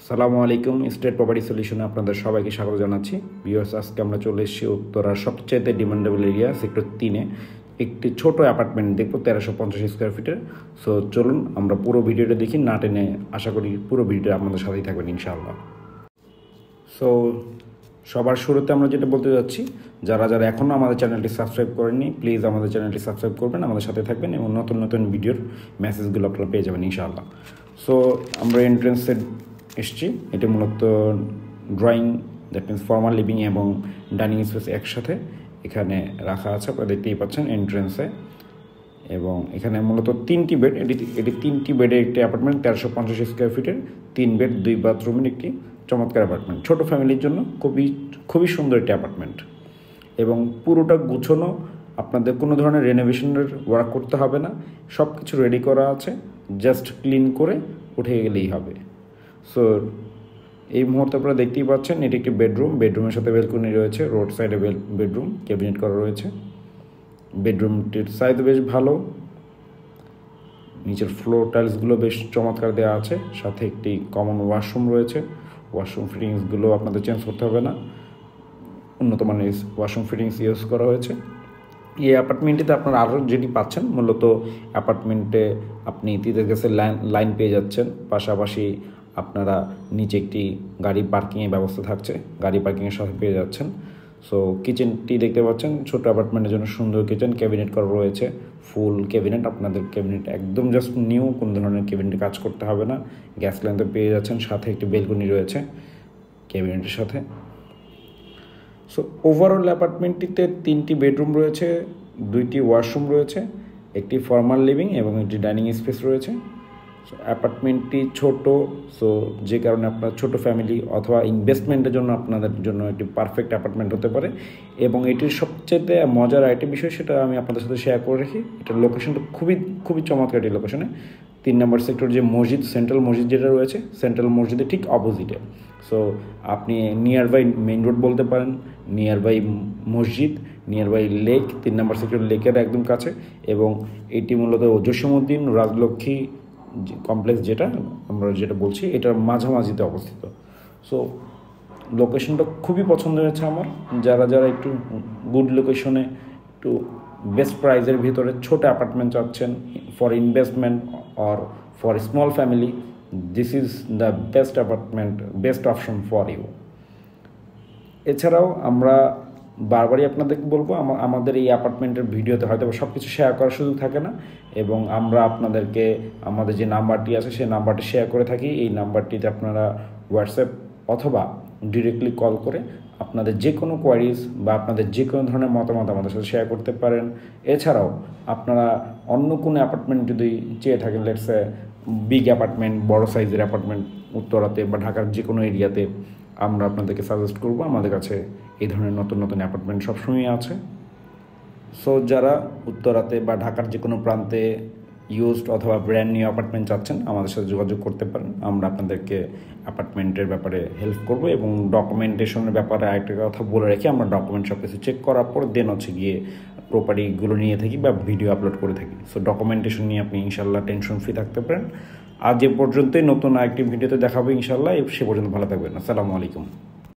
সালামু আলাইকুম। State property সলিউশনে আপনাদের সবাইকে স্বাগত জানাচ্ছি। ভিউয়ার্স, আজকে আমরা চলে এসেছি উত্তরার সবচেয়ে ডিমান্ডেবল এরিয়া সেক্টর 3-এ একটি ছোট অ্যাপার্টমেন্ট দেখবো 1350 স্কোয়ার ফিটের। সো চলুন আমরা পুরো ভিডিওটা দেখি, না টেনে আশা করি পুরো ভিডিওটা আপনাদের সাথেই থাকবেন ইনশাআল্লাহ। সো সবার শুরুতে আমরা যেটা বলতে যাচ্ছি, যারা যারা এখনও আমাদের চ্যানেলটি সাবস্ক্রাইব করেননি প্লিজ আমাদের চ্যানেলটি সাবস্ক্রাইব করবেন, আমাদের সাথে থাকবেন এবং নতুন নতুন ভিডিওর মেসেজগুলো আপনারা পেয়ে যাবেন ইনশাআল্লাহ। সো আমরা এন্ট্রেন্সে এসছি। এটা মূলত drawing, that means formal living এবং ডাইনিং স্পেস একসাথে এখানে রাখা আছে, আপনারা দেখতেই পাচ্ছেন এন্ট্রেন্সে। এবং এখানে মূলত 3টি বেড, এটি 3টি বেডের একটি অ্যাপার্টমেন্ট, 1350 স্কোয়ার ফিটের 3 বেড 2 বাথরুমের একটি চমৎকার অ্যাপার্টমেন্ট। ছোটো ফ্যামিলির জন্য খুবই সুন্দর একটি অ্যাপার্টমেন্ট এবং পুরোটা গুছানো, আপনাদের কোনো ধরনের রেনোভেশনের ওয়ার্ক করতে হবে না, সব কিছু রেডি করা আছে, জাস্ট ক্লিন করে উঠে গেলেই হবে। সো এই মুহূর্তে আপনারা দেখতেই পাচ্ছেন এটি একটি বেডরুমের সাথে ব্যালকনি রয়েছে, রোড সাইডে বেডরুম, ক্যাবিনেট করা রয়েছে। বেডরুমটির সাইজ বেশ ভালো, নিচের ফ্লোর টাইলসগুলো বেশ চমৎকার দেওয়া আছে, সাথে একটি কমন ওয়াশরুম রয়েছে। ওয়াশরুম ফিটিংসগুলো আপনাদের চেঞ্জ করতে হবে না, উন্নত মানের ওয়াশরুম ফিটিংস ইউজ করা হয়েছে। এই অ্যাপার্টমেন্টটিতে আপনারা আরও যেটি পাচ্ছেন, মূলত অ্যাপার্টমেন্টে আপনি তিতের গ্যাসের লাইন পেয়ে যাচ্ছেন, পাশাপাশি আপনারা নিচে একটি গাড়ি পার্কিংয়ের ব্যবস্থা থাকছে, গাড়ি পার্কিংয়ের সাথে পেয়ে যাচ্ছেন। সো কিচেনটি দেখতে পাচ্ছেন, ছোট অ্যাপার্টমেন্টের জন্য সুন্দর কিচেন, ক্যাবিনেট করা রয়েছে, ফুল ক্যাবিনেট। আপনাদের ক্যাবিনেট একদম জাস্ট নিউ, কোনো ধরনের ক্যাবিনেটে কাজ করতে হবে না। গ্যাস লাইন তো পেয়ে যাচ্ছেন, সাথে একটি বেলকনি রয়েছে ক্যাবিনেটের সাথে। সো ওভারঅল অ্যাপার্টমেন্টটিতে 3টি বেডরুম রয়েছে, 2টি ওয়াশরুম রয়েছে, একটি ফর্মাল লিভিং এবং একটি ডাইনিং স্পেস রয়েছে। সো অ্যাপার্টমেন্টটি ছোট, সো যে কারণে আপনার ছোট ফ্যামিলি অথবা ইনভেস্টমেন্টের জন্য আপনাদের জন্য একটি পারফেক্ট অ্যাপার্টমেন্ট হতে পারে। এবং এটির সবচেয়ে মজার আরেকটি বিষয়, সেটা আমি আপনাদের সাথে শেয়ার করে রাখি। এটার লোকেশনটা খুবই চমৎকার। একটি লোকেশনে 3 নম্বর সেক্টর যে মসজিদ, সেন্ট্রাল মসজিদ যেটা রয়েছে, সেন্ট্রাল মসজিদের ঠিক অপোজিটে। সো আপনি নিয়ার বাই মেইন রোড বলতে পারেন, নিয়ার বাই মসজিদ, নিয়ার বাই লেক, 3 নম্বর সেক্টর লেকের একদম কাছে। এবং এটি মূলত জসীমউদ্দিন রাজলক্ষ্মী কমপ্লেক্স যেটা বলছি, এটার মাঝামাঝিতে অবস্থিত। সো লোকেশনটা খুবই পছন্দ হয়েছে আমার। যারা একটু গুড লোকেশনে, একটু বেস্ট প্রাইজের ভিতরে ছোট অ্যাপার্টমেন্ট চাচ্ছেন for investment or for small family, this is the best apartment, best option for you. এছাড়াও আমরা বারবারই আপনাদেরকে বলবো, আমাদের এই অ্যাপার্টমেন্টের ভিডিওতে হয়তো সব কিছু শেয়ার করার সুযোগ থাকে না, এবং আমরা আপনাদেরকে আমাদের যে নাম্বারটি আছে সেই নাম্বারটি শেয়ার করে থাকি। এই নাম্বারটিতে আপনারা হোয়াটসঅ্যাপ অথবা ডিরেক্টলি কল করে আপনাদের যে কোনো কোয়ারিজ বা আপনাদের যে কোনো ধরনের মতামত আমাদের সাথে শেয়ার করতে পারেন। এছাড়াও আপনারা অন্য কোনো অ্যাপার্টমেন্ট যদি চেয়ে থাকেন, লেটসে বিগ অ্যাপার্টমেন্ট, বড় সাইজের অ্যাপার্টমেন্ট উত্তরাতে বা ঢাকার যে কোনো এরিয়াতে, আমরা আপনাদেরকে সাজেস্ট করব। আমাদের কাছে এই ধরনের নতুন নতুন অ্যাপার্টমেন্ট সবসময় আছে। সো যারা উত্তরাতে বা ঢাকার যে কোনো প্রান্তে ইউজড অথবা ব্র্যান্ড নিউ অ্যাপার্টমেন্ট চাচ্ছেন, আমাদের সাথে যোগাযোগ করতে পারেন। আমরা আপনাদেরকে অ্যাপার্টমেন্টের ব্যাপারে হেল্প করব। এবং ডকুমেন্টেশনের ব্যাপারে আরেকটা কথা বলে রাখি, আমরা ডকুমেন্ট সব কিছু চেক করার পর দেন গিয়ে প্রপার্টিগুলো নিয়ে থাকি বা ভিডিও আপলোড করে থাকি। সো ডকুমেন্টেশন নিয়ে আপনি ইনশাল্লাহ টেনশন ফ্রি থাকতে পারেন। আজ এ পর্যন্তই, নতুন আরেকটি ভিডিওতে দেখাবো ইনশাল্লাহ। সে পর্যন্ত ভালো থাকবেন। আসসালামু আলাইকুম।